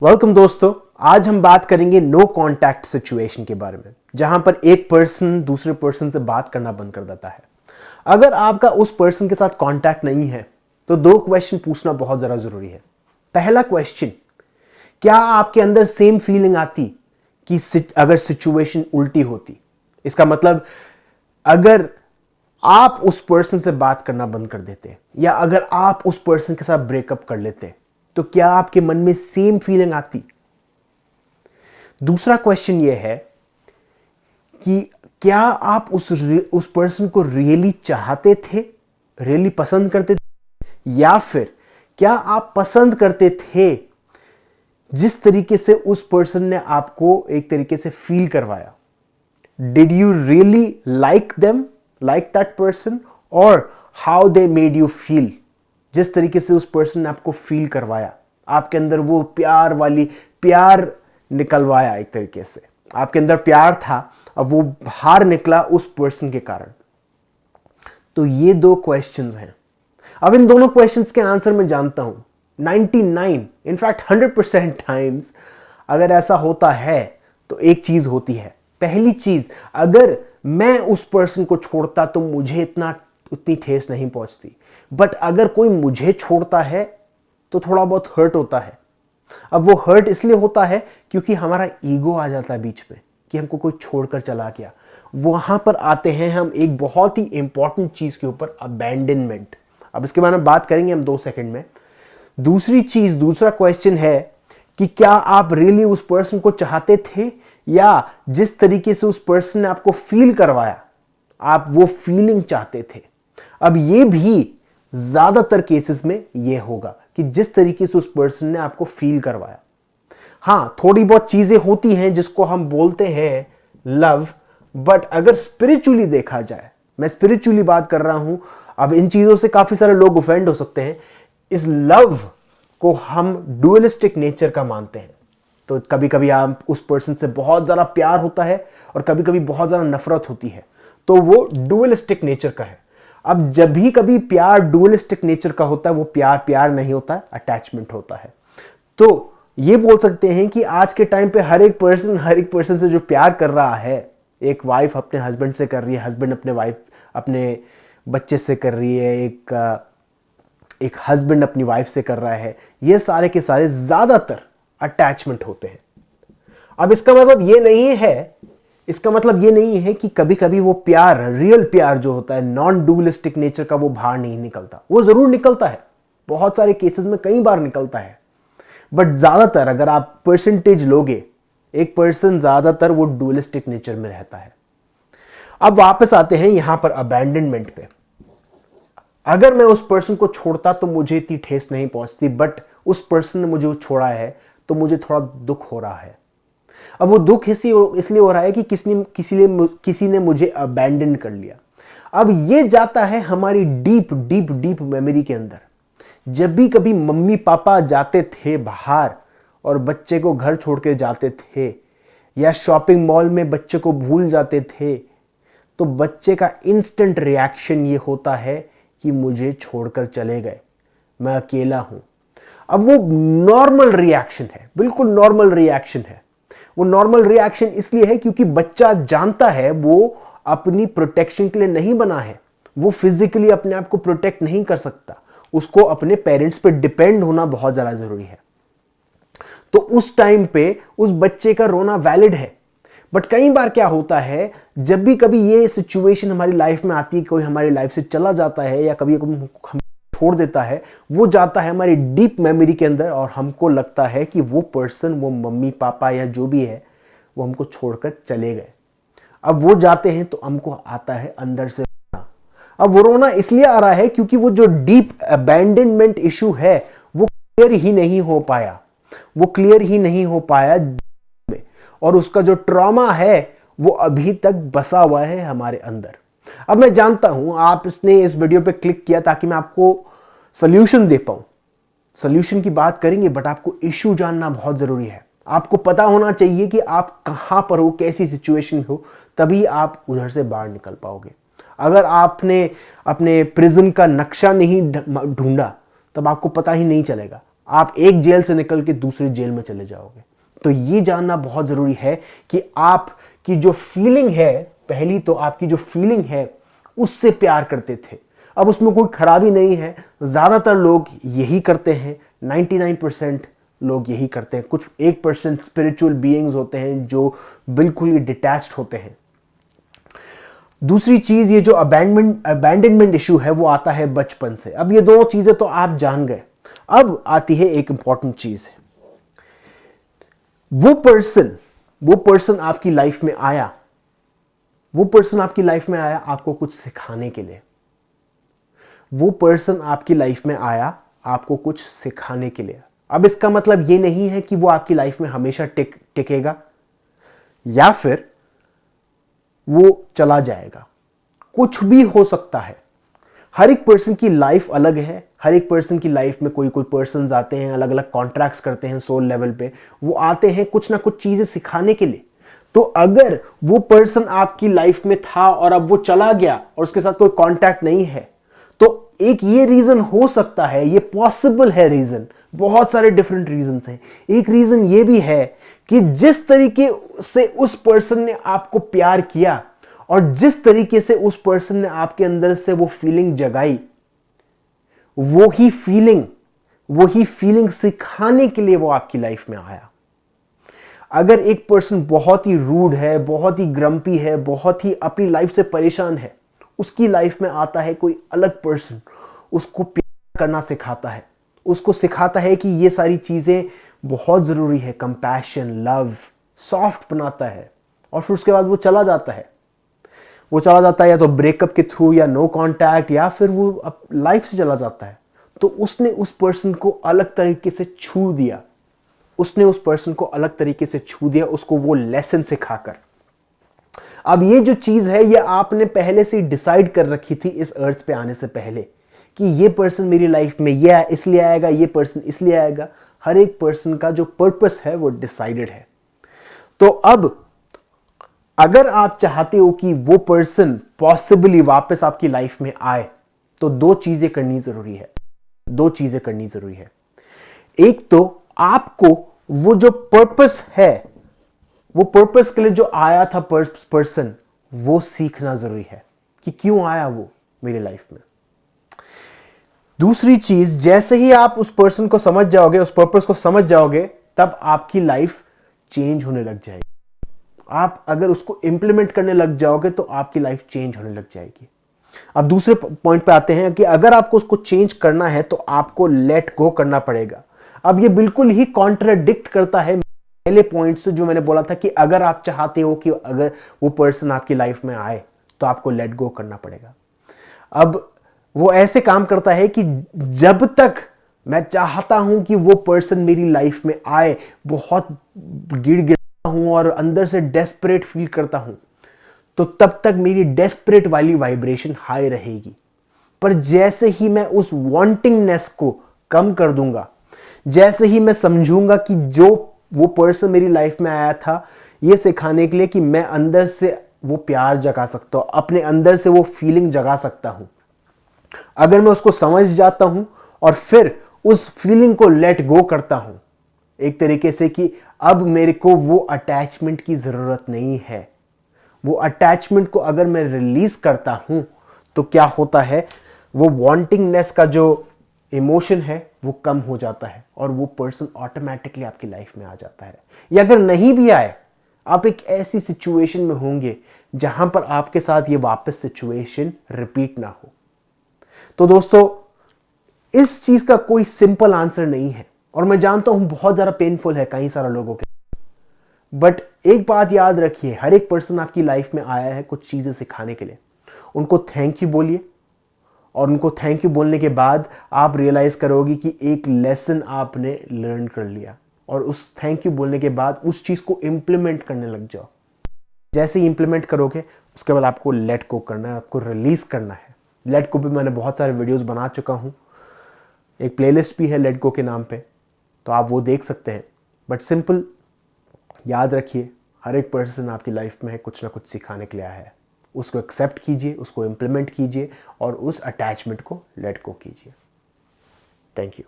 Welcome दोस्तों। आज हम बात करेंगे नो कांटेक्ट सिचुएशन के बारे में, जहां पर एक पर्सन दूसरे पर्सन से बात करना बंद कर देता है। अगर आपका उस पर्सन के साथ कांटेक्ट नहीं है तो दो क्वेश्चन पूछना बहुत जरा जरूरी है। पहला क्वेश्चन, क्या आपके अंदर सेम फीलिंग आती कि अगर सिचुएशन उल्टी होती? इसका मतलब अगर आप उस पर्सन से बात करना बंद कर देते या अगर आप उस पर्सन के साथ ब्रेकअप कर लेते तो क्या आपके मन में सेम फीलिंग आती? दूसरा क्वेश्चन यह है कि क्या आप उस पर्सन को रियली चाहते थे, रियली पसंद करते थे, या फिर क्या आप पसंद करते थे जिस तरीके से उस पर्सन ने आपको एक तरीके से फील करवाया? Did you really like them, like that person, और how they made you feel? जिस तरीके से उस पर्सन ने आपको फील करवाया, आपके अंदर वो प्यार निकलवाया, एक तरीके से आपके अंदर प्यार था, अब वो बाहर निकला उस पर्सन के कारण। तो ये दो क्वेश्चंस हैं। अब इन दोनों क्वेश्चंस के आंसर मैं जानता हूं 99 इनफैक्ट 100% टाइम्स अगर ऐसा होता है तो एक चीज होती है। पहली चीज, अगर मैं उस पर्सन को छोड़ता तो मुझे उतनी ठेस नहीं पहुंचती, बट अगर कोई मुझे छोड़ता है तो थोड़ा बहुत हर्ट होता है। अब वो हर्ट इसलिए होता है क्योंकि हमारा ईगो आ जाता है बीच में कि हमको कोई छोड़कर चला गया। वहां पर आते हैं हम एक बहुत ही इंपॉर्टेंट चीज के ऊपर, अबैंडनमेंट। अब इसके बारे में बात करेंगे हम 2 सेकंड में। दूसरा क्वेश्चन है कि क्या आप रियली उस पर्सन को चाहते थे, या जिस तरीके से उस पर्सन ने आपको फील करवाया आप वो फीलिंग चाहते थे? अब ये भी ज्यादातर केसेस में ये होगा कि जिस तरीके से उस पर्सन ने आपको फील करवाया। हां, थोड़ी बहुत चीजें होती हैं जिसको हम बोलते हैं लव, बट अगर स्पिरिचुअली देखा जाए, मैं स्पिरिचुअली बात कर रहा हूं, अब इन चीजों से काफी सारे लोग ऑफेंड हो सकते हैं। इस लव को हम डुअलिस्टिक नेचर का मानते हैं। तो कभी कभी आप उस पर्सन से बहुत ज्यादा प्यार होता है और कभी कभी बहुत ज्यादा नफरत होती है, तो वो डुअलिस्टिक नेचर का है। अब जब भी कभी प्यार डुअलिस्टिक नेचर का होता है, वो प्यार नहीं होता है, अटैचमेंट होता है। तो ये बोल सकते हैं कि आज के टाइम पे हर एक पर्सन से जो प्यार कर रहा है, एक वाइफ अपने हस्बैंड से कर रही है, हस्बैंड अपने बच्चे से कर रही है, एक हस्बैंड अपनी वाइफ से कर रहा है, ये सारे के सारे ज्यादातर अटैचमेंट होते हैं। अब इसका मतलब ये नहीं है कि कभी कभी वो प्यार, रियल प्यार जो होता है, नॉन डुअलिस्टिक नेचर का, वो बाहर नहीं निकलता। वो जरूर निकलता है, बहुत सारे केसेस में कई बार निकलता है, बट ज्यादातर अगर आप परसेंटेज लोगे, एक पर्सन ज्यादातर वो डुअलिस्टिक नेचर में रहता है। अब वापस आते हैं यहां पर अबैंडनमेंट पे। अगर मैं उस पर्सन को छोड़ता तो मुझे इतनी ठेस नहीं पहुंचती, बट उस पर्सन ने मुझे छोड़ा है तो मुझे थोड़ा दुख हो रहा है। अब वो दुख इसलिए हो रहा है कि किसी ने मुझे अबैंडन कर लिया। अब ये जाता है हमारी डीप डीप डीप मेमोरी के अंदर। जब भी कभी मम्मी पापा जाते थे बाहर और बच्चे को घर छोड़ के जाते थे, या शॉपिंग मॉल में बच्चे को भूल जाते थे, तो बच्चे का इंस्टेंट रिएक्शन ये होता है कि मुझे छोड़कर चले गए, मैं अकेला हूं। अब वो नॉर्मल रिएक्शन है, बिल्कुल नॉर्मल रिएक्शन है। वो नॉर्मल रिएक्शन इसलिए है क्योंकि बच्चा जानता है वो अपनी प्रोटेक्शन के लिए नहीं बना है, वो फिजिकली अपने आप को प्रोटेक्ट नहीं कर सकता, उसको अपने पेरेंट्स पे डिपेंड होना बहुत ज्यादा जरूरी है। तो उस टाइम पे उस बच्चे का रोना वैलिड है। बट कई बार क्या होता है, जब भी कभी ये सिचुएशन हमारी लाइफ में आती है, कोई हमारी लाइफ से चला जाता है या कभी हम छोड़ देता है, वो जाता है हमारी डीप मेमोरी के अंदर और हमको लगता है कि वो पर्सन, वो मम्मी पापा या जो भी है, वो हमको छोड़कर चले गए। अब वो जाते हैं तो हमको आता है अंदर से रोना। अब वो रोना इसलिए आ रहा है क्योंकि वो जो डीप अबैंडनमेंट इशू है वो क्लियर ही नहीं हो पाया और उसका जो ट्रॉमा है वो अभी तक बसा हुआ है हमारे अंदर। अब मैं जानता हूं आपने इस वीडियो पे क्लिक किया ताकि मैं आपको सॉल्यूशन दे पाऊं, सॉल्यूशन की बात करेंगे, बट आपको इश्यू जानना बहुत जरूरी है। आपको पता होना चाहिए कि आप कहां पर हो, कैसी सिचुएशन हो, तभी आप उधर से बाहर निकल पाओगे। अगर आपने अपने प्रिजन का नक्शा नहीं ढूंढा तब आपको पता ही नहीं चलेगा। आप एक जेल से निकल के दूसरी जेल में चले जाओगे। तो ये जानना बहुत जरूरी है कि आपकी जो फीलिंग है, पहली तो आपकी जो फीलिंग है उससे प्यार करते थे। अब उसमें कोई खराबी नहीं है, ज्यादातर लोग यही करते हैं, 99% लोग यही करते हैं। कुछ 1% स्पिरिचुअल बीइंग्स होते हैं जो बिल्कुल ही डिटैच्ड होते हैं। दूसरी चीज, ये जो अबैंडनमेंट इशू है वो आता है बचपन से। अब ये दो चीजें तो आप जान गए। अब आती है एक इंपॉर्टेंट चीज है, वो पर्सन आपकी लाइफ में आया, वो पर्सन आपकी लाइफ में आया आपको कुछ सिखाने के लिए। वो पर्सन आपकी लाइफ में आया आपको कुछ सिखाने के लिए। अब इसका मतलब ये नहीं है कि वो आपकी लाइफ में हमेशा टिकेगा या फिर वो चला जाएगा। कुछ भी हो सकता है। हर एक पर्सन की लाइफ अलग है। हर एक पर्सन की लाइफ में कोई पर्सन आते हैं, अलग अलग कॉन्ट्रैक्ट्स करते हैं सोल लेवल पे। वो आते हैं कुछ ना कुछ चीजें सिखाने के लिए। तो अगर वो पर्सन आपकी लाइफ में था और अब वो चला गया और उसके साथ कोई कॉन्टैक्ट नहीं है, तो एक ये रीजन हो सकता है, ये पॉसिबल है रीजन, बहुत सारे डिफरेंट रीजन हैं। एक रीजन ये भी है कि जिस तरीके से उस पर्सन ने आपको प्यार किया और जिस तरीके से उस पर्सन ने आपके अंदर से वो फीलिंग जगाई, वही फीलिंग सिखाने के लिए वो आपकी लाइफ में आया। अगर एक पर्सन बहुत ही रूड है, बहुत ही ग्रम्पी है, बहुत ही अपनी लाइफ से परेशान है, उसकी लाइफ में आता है कोई अलग पर्सन, उसको प्यार करना सिखाता है, उसको सिखाता है कि ये सारी चीजें बहुत जरूरी है, कंपैशन, लव, सॉफ्ट बनाता है। और फिर उसके बाद वो चला जाता है। वो चला जाता है या तो ब्रेकअप के थ्रू, या नो कांटेक्ट, या फिर वो लाइफ से चला जाता है। तो उसने उस पर्सन को अलग तरीके से छू दिया, उसको वो लेसन सिखाकर। अब ये जो चीज है, ये आपने पहले से डिसाइड कर रखी थी इस अर्थ पे आने से पहले कि ये पर्सन मेरी लाइफ में ये इसलिए आएगा, ये पर्सन इसलिए आएगा। हर एक पर्सन का जो पर्पस है वो डिसाइडेड है। तो अब अगर आप चाहते हो कि वो पर्सन पॉसिबली वापस आपकी लाइफ में आए, तो दो चीजें करनी जरूरी है। एक तो आपको वो जो पर्पस है, वो पर्पस के लिए जो आया था पर्सन, वो सीखना जरूरी है कि क्यों आया वो मेरी लाइफ में। दूसरी चीज, जैसे ही आप उस पर्सन को समझ जाओगे, उस पर्पस को समझ जाओगे, तब आपकी लाइफ चेंज होने लग जाएगी। आप अगर उसको इंप्लीमेंट करने लग जाओगे तो आपकी लाइफ चेंज होने लग जाएगी। अब दूसरे पॉइंट पे आते हैं कि अगर आपको उसको चेंज करना है तो आपको लेट गो करना पड़ेगा। अब ये बिल्कुल ही कॉन्ट्राडिक्ट करता है पहले पॉइंट से जो मैंने बोला था कि अगर आप चाहते हो कि अगर वो पर्सन आपकी लाइफ में आए तो आपको लेट गो करना पड़ेगा। अब वो ऐसे काम करता है कि जब तक मैं चाहता हूं कि वो पर्सन मेरी लाइफ में आए, बहुत गिड़गिड़ाता हूं और अंदर से डेस्परेट फील करता हूं, तो तब तक मेरी डेस्परेट वाली वाइब्रेशन हाई रहेगी। पर जैसे ही मैं उस वांटिंगनेस को कम कर दूंगा, जैसे ही मैं समझूंगा कि जो वो पर्सन मेरी लाइफ में आया था ये सिखाने के लिए कि मैं अंदर से वो प्यार जगा सकता हूं, अपने अंदर से वो फीलिंग जगा सकता हूं, अगर मैं उसको समझ जाता हूं और फिर उस फीलिंग को लेट गो करता हूं एक तरीके से कि अब मेरे को वो अटैचमेंट की जरूरत नहीं है, वो अटैचमेंट को अगर मैं रिलीज करता हूं तो क्या होता है, वो वांटिंगनेस का जो इमोशन है वो कम हो जाता है और वो पर्सन ऑटोमेटिकली आपकी लाइफ में आ जाता है। या अगर नहीं भी आए, आप एक ऐसी सिचुएशन में होंगे जहां पर आपके साथ ये वापस सिचुएशन रिपीट ना हो। तो दोस्तों, इस चीज का कोई सिंपल आंसर नहीं है और मैं जानता हूं बहुत ज्यादा पेनफुल है कई सारे लोगों के, बट एक बात याद रखिए, हर एक पर्सन आपकी लाइफ में आया है कुछ चीजें सिखाने के लिए। उनको थैंक यू बोलिए और उनको थैंक यू बोलने के बाद आप रियलाइज करोगे कि एक लेसन आपने लर्न कर लिया, और उस थैंक यू बोलने के बाद उस चीज को इंप्लीमेंट करने लग जाओ। जैसे ही इंप्लीमेंट करोगे उसके बाद आपको लेट गो करना है, आपको रिलीज करना है। लेट गो पे मैंने बहुत सारे वीडियोस बना चुका हूं, एक प्लेलिस्ट भी है लेट गो के नाम पे, तो आप वो देख सकते हैं। बट सिंपल याद रखिए, हर एक पर्सन आपकी लाइफ में है कुछ ना कुछ सिखाने के लिए आया है। उसको एक्सेप्ट कीजिए, उसको इंप्लीमेंट कीजिए और उस अटैचमेंट को लेट गो कीजिए। Thank you.